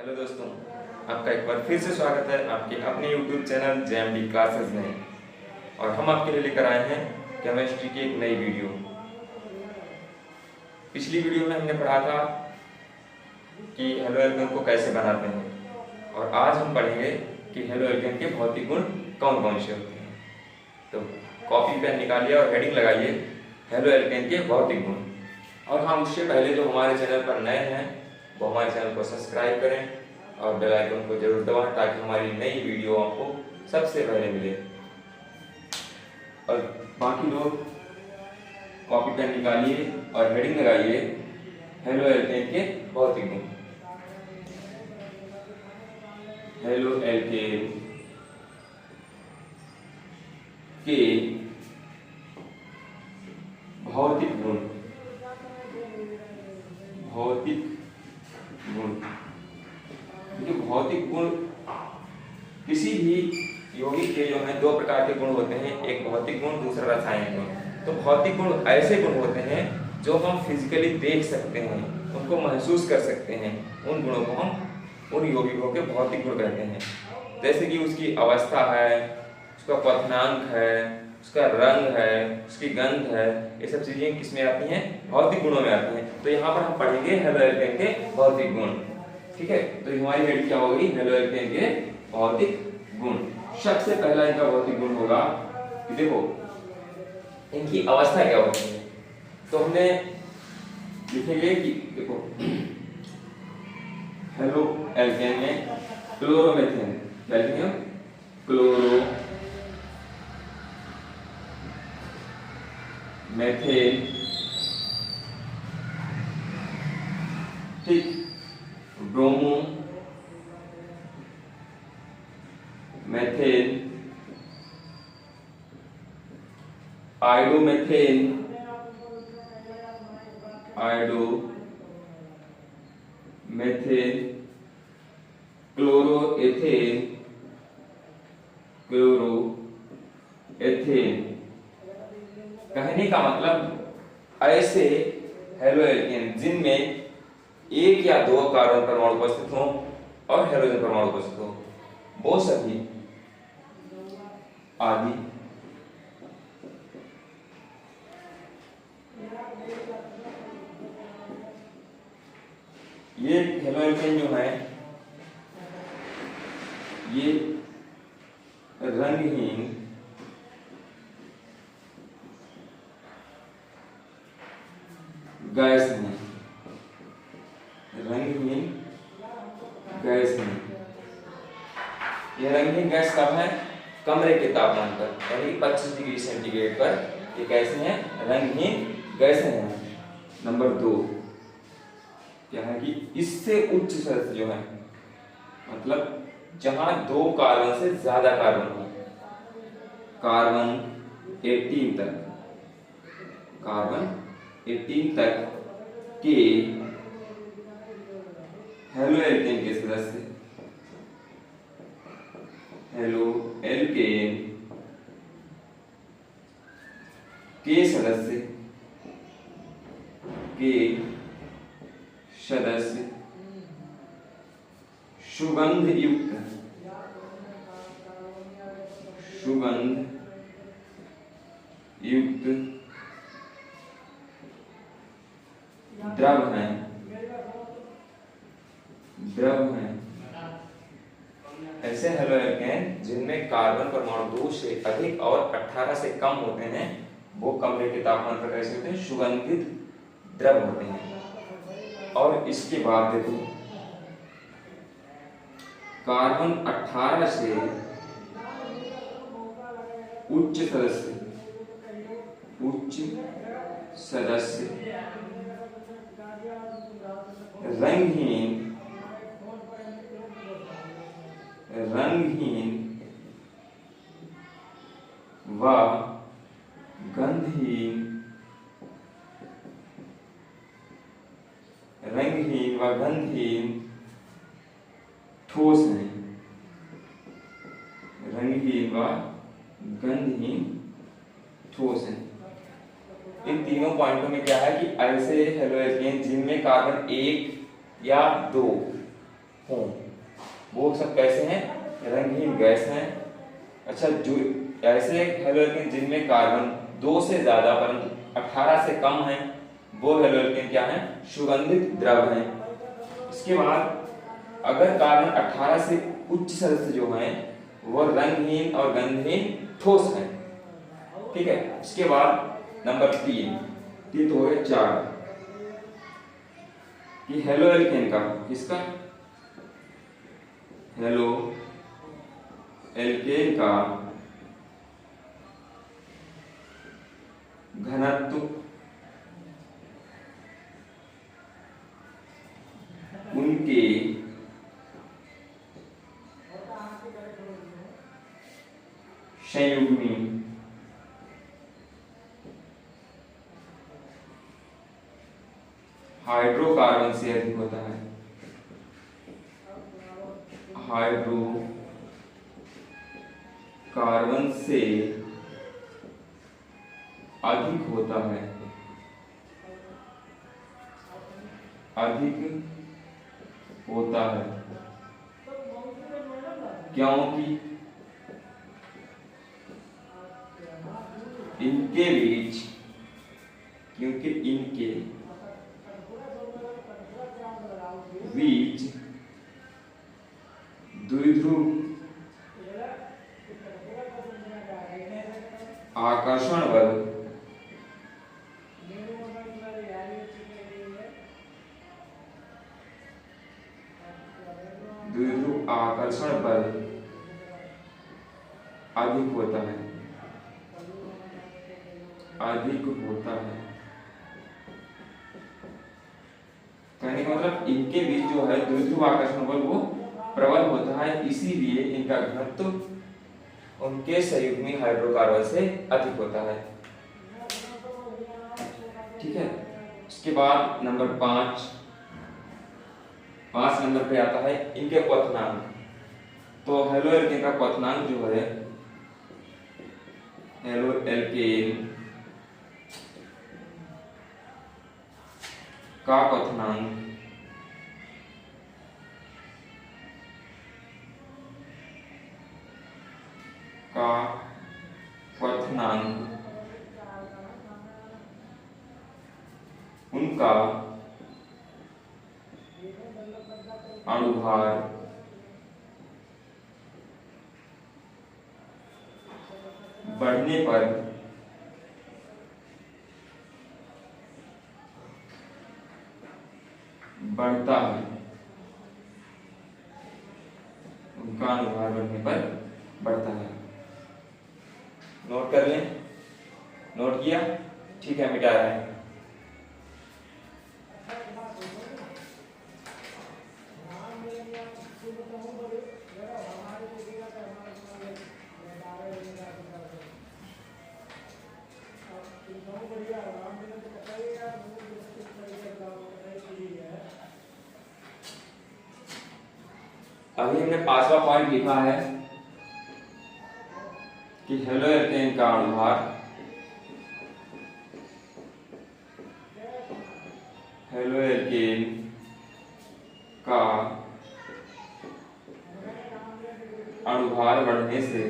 Hello दोस्तों, आपका एक बार फिर से स्वागत है आपके अपने YouTube चैनल JMD क्लासेस में। और हम आपके लिए लेकर आए हैं केमिस्ट्री की एक नई वीडियो। पिछली वीडियो में हमने पढ़ा था कि हेलो एल्केन को कैसे बनाते हैं, और आज हम पढ़ेंगे कि हेलो एल्केन के भौतिक गुण कौन कौन से होते हैं। तो कॉपी पेन निकालिए और हेडिंग लगाइए हेलो एल्केन के भौतिक गुण। और हाँ, उससे पहले जो हमारे चैनल पर नए हैं वो हमारे चैनल को सब्सक्राइब करें और बेल आइकन को जरूर दबाएं ताकि हमारी नई वीडियो आपको सबसे पहले मिले। और बाकी लोग कॉपी पेन निकालिए और हेडिंग लगाइए हेलो एल्केन के भौतिक गुण। हेलो एल्केन के भौतिक गुण। भौतिक गुण, क्योंकि भौतिक गुण किसी भी यौगिक के जो है दो प्रकार के गुण होते हैं, एक भौतिक गुण, दूसरा रासायनिक गुण। तो भौतिक गुण ऐसे गुण होते हैं जो हम फिजिकली देख सकते हैं, उनको महसूस कर सकते हैं। उन गुणों को हम उन यौगिकों के भौतिक गुण कहते हैं। जैसे कि उसकी अवस्था है, उसका क्वथनांक है, उसका रंग है, उसकी गंध है, ये सब चीजें किसमें आती हैं? भौतिक गुणों में आती हैं। तो यहाँ पर हम पढ़ेंगे हेलो एल्केन के भौतिक गुण। ठीक है, तो हमारी हेडिंग क्या होगी? हेलो एल्केन के भौतिक गुण। सबसे पहला इनका भौतिक गुण होगा कि देखो इनकी अवस्था क्या होती है। तो हमने लिखेंगे कि देखो हेलो एल्केन में क्लोरोमेथेन, क्या लिखेंगे? क्लोरो मेथेन, ठीक, bromomethane, iodomethane, methane, chloroethane, chloroethane. कहने का मतलब ऐसे हेलो एल्केन जिनमें एक या दो कार्बन परमाणु उपस्थित हो और हाइड्रोजन परमाणु उपस्थित हो, वो सभी आदि ये हेलो एल्केन जो है ये रंगहीन गैस में, रंगहीन गैस में। यह रंगहीन गैस कब है? कमरे के तापमान पर, यानी 25 डिग्री सेंटीग्रेड पर ये कैसे हैं? रंगहीन गैसें हैं। नंबर 2 क्या है कि इससे उच्च सदस्य जो है, मतलब जहां दो कार्बन से ज्यादा कार्बन हो, कार्बन 18 तक, कार्बन 18 तक के हेलो एल्केन के सदस्य, हेलो एल्केन के सदस्य सुगंध युक्त द्रव हैं, ऐसे हेलो एल्केन जिनमें कार्बन परमाणु 2 से अधिक और 18 से कम होते हैं, वो कमरे के तापमान पर कैसे होते हैं? सुगंधित द्रव होते हैं। और इसके बाद देखो कार्बन 18 से उच्च सदस्य रंगहीन व गंधहीन ठोस हैं, रंगहीन व गंधहीन ठोस हैं। इन तीनों पॉइंटों में क्या है कि ऐसे हेलो एल्केन जिनमें कार्बन 1 या 2 हों। वो सब कैसे हैं? रंगहीन गैस हैं। अच्छा, जो ऐसे हेलोएल्केन जिनमें कार्बन 2 से ज्यादा परंतु 18 से कम है, वो हेलोएल्केन क्या है? सुगंधित द्रव है। इसके बाद अगर कार्बन 18 से उच्च सदस्य जो हैं वो रंगहीन और गंधहीन ठोस हैं। ठीक है। इसके बाद नंबर 3 तो हो गए 4 कि हेलोएल्केन का, किसका? हेलोएल्केन का घनत्व उनके संयुग्मी हाइड्रोकार्बन से अधिक होता है। हाइड्रोकार्बन से अधिक होता है। क्योंकि इनके बीच द्विध्रुव आकर्षण बल अधिक होता है। कहने का मतलब इनके बीच जो है द्विध्रुव आकर्षण बल वो प्रबल होता है, इसीलिए इनका घनत्व उनके संयुग्मी हाइड्रोकार्बन से अधिक होता है। ठीक है। इसके बाद नंबर 5 नंबर पे आता है इनके क्वथनांक। तो हेलोएल्केन का क्वथनांक जो है, हेलोएल्केन का क्वथनांक उनका अणुभार बढ़ने पर बढ़ता है। उनका अणुभार बढ़ने पर बढ़ता है। नोट कर लें। नोट किया? ठीक है, मिटा रहे हैं। अभी हमने 5वां पॉइंट लिखा है कि हेलोएल्केन का अणुभार बढ़ने से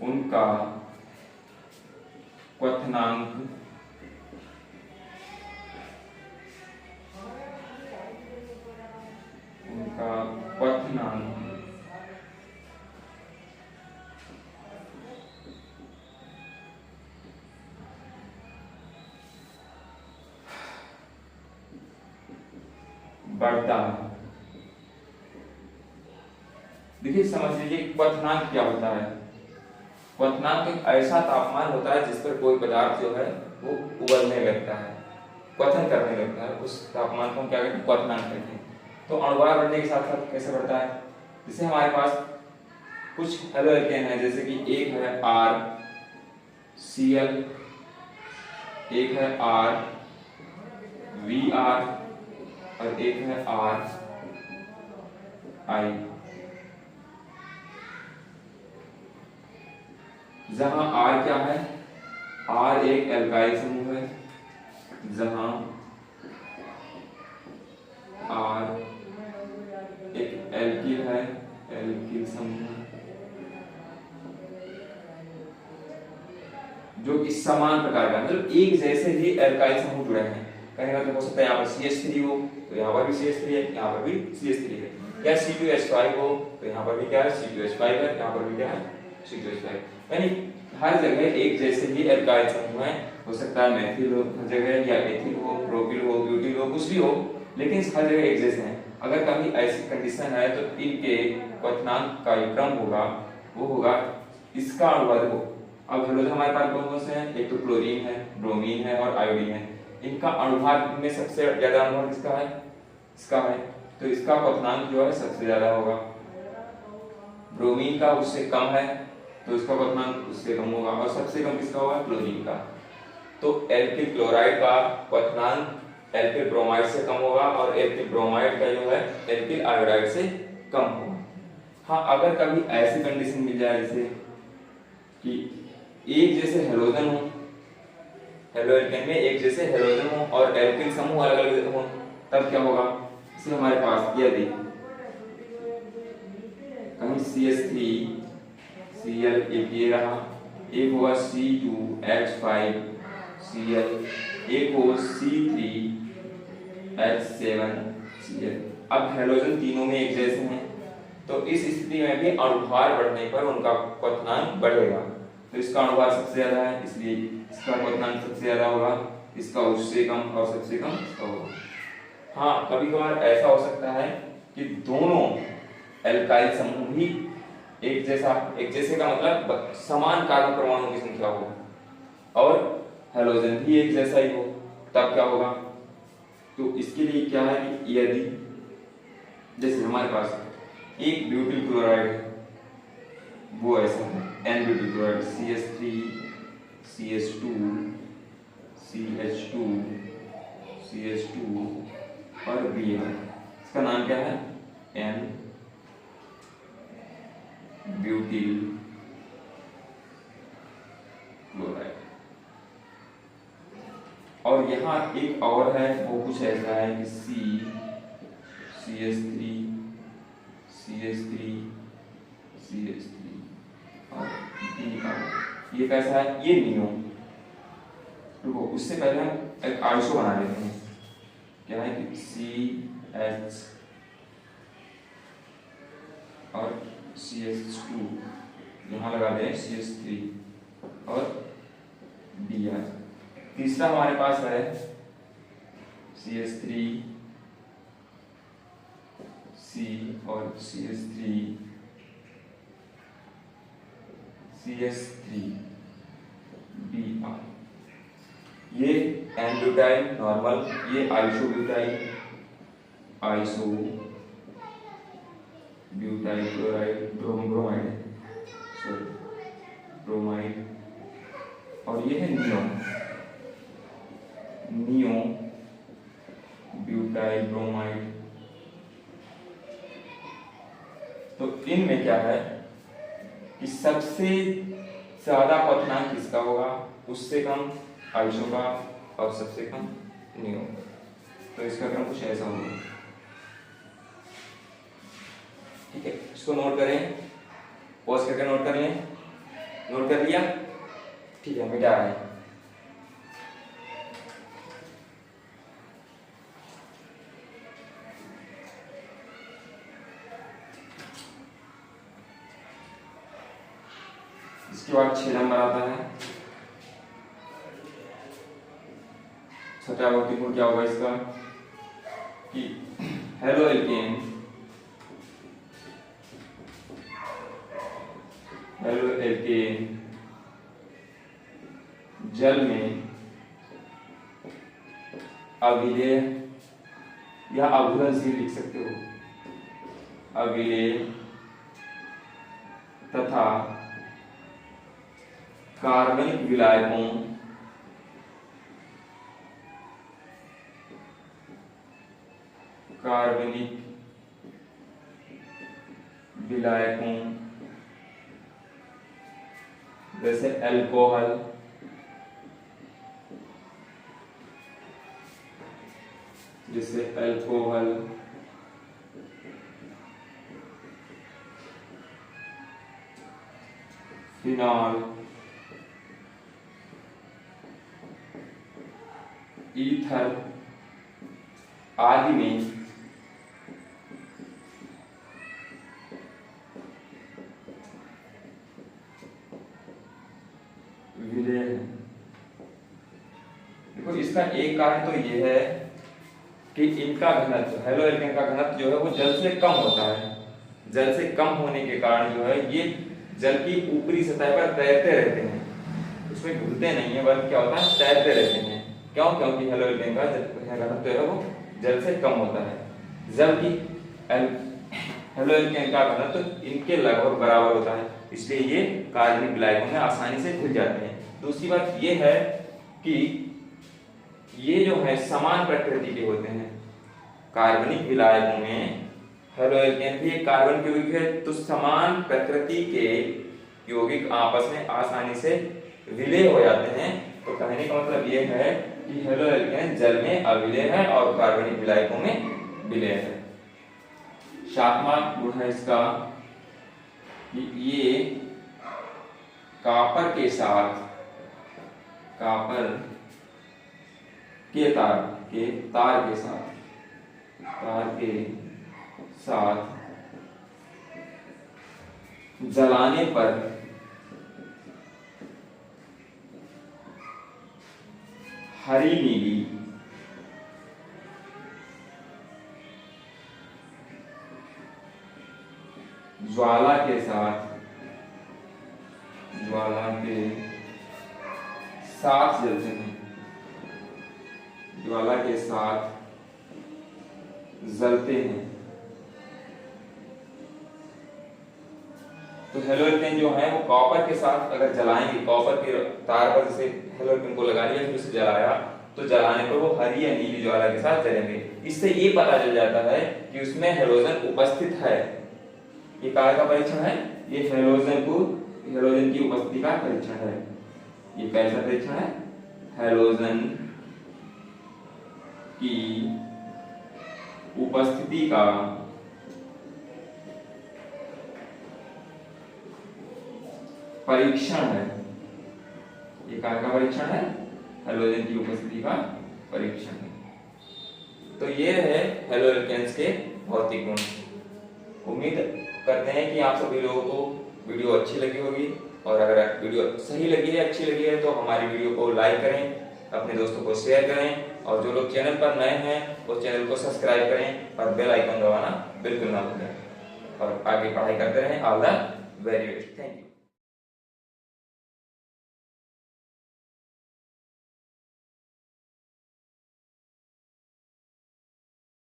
उनका क्वथनांक बढ़ता है। देखिए, समझ लीजिए क्वथनांक क्या होता है। क्वथनांक एक ऐसा तापमान होता है जिस पर कोई पदार्थ जो है वो उबलने लगता है, क्वथन करने लगता है। उस तापमान को हम क्या कहते हैं? क्वथनांक कहते हैं। तो अणुभार बढ़ने के साथ साथ कैसे बढ़ता है? जैसे हमारे पास कुछ हेलोएल्केन है, जैसे कि एक है RCl, एक है RVr और एक है RI। जहां R क्या है? R एक एल्काइल समूह है, जहां R एक एल्किल है, एल्किल समूह जो कि समान प्रकार का, मतलब एक जैसे ही एल्काइल समूह जुड़े हैं। कहीं ना हो सकता है यहाँ पर CH3 हो तो यहाँ पर भी CH3 है, यहाँ पर भी CH3 है, या C2H5 हो तो यहाँ पर भी क्या है C2H5 है, यहाँ पर भी क्या है C2H5। यानी हर जगह एक जैसे ही एल्काइल समूह है, हो सकता है मेथिल हो हर जगह, या एथिल हो, प्रोपिल हो, ब्यूटिल हो, कुछ भी हो, लेकिन हर जगह एक जैसे हैं। अगर कभी ऐसी कंडीशन है तो इनके क्वथनांक का क्रम होगा वो होगा इसका अनुवाद हो। अब हेलोजन हमारे पास कौन से हैं, एक तो क्लोरीन है, ब्रोमीन है और आयोडीन है। इनका अनुभाग में सबसे ज्यादा अनुभाग किसका है, इसका है, तो इसका क्वथनांक जो है सबसे ज्यादा होगा। ब्रोमीन का उससे कम है तो इसका क्वथनांक उससे कम होगा, और सबसे कम किसका होगा, क्लोरीन का। तो एल्किल क्लोराइड का क्वथनांक एल्किल ब्रोमाइड से कम होगा, और एल्किल ब्रोमाइड का जो है एल्किल आयोडाइड से कम होगा। हाँ, अगर कभी ऐसी कंडीशन मिल जाए जैसे कि एक जैसे हेलोजन हो, हेलोएल्केन में एक जैसे हेलोजन हो और एल्किल समूह अलग अलग हो, तब क्या होगा, इसे हमारे पास यदि कहीं CH3 Cl एक ये रहा, एक होगा C2H5 Cl, एक हो C3H7 Cl। अब हेलोजन तीनों में एक जैसे हैं, तो इस स्थिति में भी अणुभार बढ़ने पर उनका क्वथनांक बढ़ेगा। तो इसका अणुभार सबसे ज्यादा है, इसलिए इसका क्वथनांक सबसे ज्यादा होगा, इसका उससे कम और सबसे कम इसका होगा। हाँ, कभी कभार ऐसा हो सकता है कि दोनों एल्काइल समूह भी एक जैसे का मतलब समान कार्बन परमाणुओं की संख्या हो, और हेलोजन भी एक जैसा ही हो, तब क्या होगा। तो इसके लिए क्या है कि यदि जैसे हमारे पास एक ब्यूटिल क्लोराइड है, वो ऐसा है N butyl chloride CH3 CH2 CH2 CH2 और Br, इसका नाम क्या है N ब्यूटिल क्लोराइड। और यहाँ एक और है, वो कुछ ऐसा है कि CH3 CH3 CH3 और B, ये कैसा है, ये नियो। देखो उससे पहले हम एक आइसो बना लेते हैं, क्या है कि CH और CH2 यहाँ लगा दें CH3 और Br। तीसरा हमारे पास है CH3 C और CH3 CH3 Br। ये N-ब्यूटाइल नॉर्मल, ये isobutyl butyl chloride bromide bromide, और ये है नियो ब्यूटाइल ब्रोमाइड। तो इनमें क्या है कि सबसे ज्यादा क्वथनांक किसका होगा, उससे कम आइसो का और सबसे कम नियो। तो इसका क्रम कुछ ऐसा होगा, ठीक है। इसको नोट करें, पॉज करके नोट कर लें। नोट कर लिया, ठीक है, मिटा रहे हैं। इसके बाद 6 नंबर आता है, छठा भौतिक गुण क्या होगा इसका कि हेलोएल्केन जल में अविलेय या अघुलनशील लिख सकते हो, अविलेय तथा कार्बनिक विलायकों जैसे अल्कोहल जैसे अल्कोहल, फिनॉल, ईथर आदि में विलय है। देखो इसका एक कारण तो यह है कि इनका घनत्व, हेलो एल्केन का घनत्व जो है वो जल से कम होता है। जल से कम होने के कारण जो है ये जल की ऊपरी सतह पर तैरते रहते हैं, उसमें घुलते नहीं है, बल्कि क्या होता है तैरते रहते हैं। क्यों? क्योंकि हेलो एल्केन का घनत्व है वो जल से कम होता है, जबकि हेलो एल्केन का घनत्व इनके लगभग बराबर होता है, इसलिए ये कार्बनिक विलायकों में आसानी से घुल जाते हैं। दूसरी बात ये है कि ये जो है समान प्रकृति के होते हैं। कार्बनिक विलायकों में हेलो एल्केन भी एक कार्बन के यौगिक है, तो समान प्रकृति के यौगिक आपस में आसानी से विलय हो जाते हैं। तो कहने का मतलब ये है कि हेलो एल्केन जल में अविलय है और कार्बनिक विलायकों में विलय है। सातवां गुण है इसका कि ये कॉपर के साथ, कॉपर के तार के साथ जलाने पर हरी नीली ज्वाला के साथ जलते हैं, ज्वाला के साथ जलते हैं। तो हेलो एल्केन जो है वो कॉपर के साथ अगर जलाएंगे, कॉपर के तार पर जैसे हेलो एल्केन को लगा लिया, फिर उसे जलाया, तो जलाने पर वो हरी या नीली ज्वाला के साथ जलेंगे। इससे ये पता चल जाता है कि उसमें हेलोजन उपस्थित है। ये काय का परीक्षण है? ये हेलोजन की उपस्थिति का परीक्षण है। ये कैसा परीक्षण है? हेलोजन की उपस्थिति का परीक्षण है। ये काय का परीक्षण है? हेलोजन की उपस्थिति का परीक्षण है। तो ये है हेलो एल्केन्स के भौतिक गुण। उम्मीद करते हैं कि आप सभी लोगों को वीडियो अच्छी लगी होगी, और अगर वीडियो सही लगी है, अच्छी लगी है, तो हमारी वीडियो को लाइक करें, अपने दोस्तों को शेयर करें, और जो लोग चैनल पर नए हैं वो चैनल को सब्सक्राइब करें और बेल आइकन दबाना बिल्कुल ना भूलें, और आगे पढ़ाई करते रहें। All the very best. Thank you.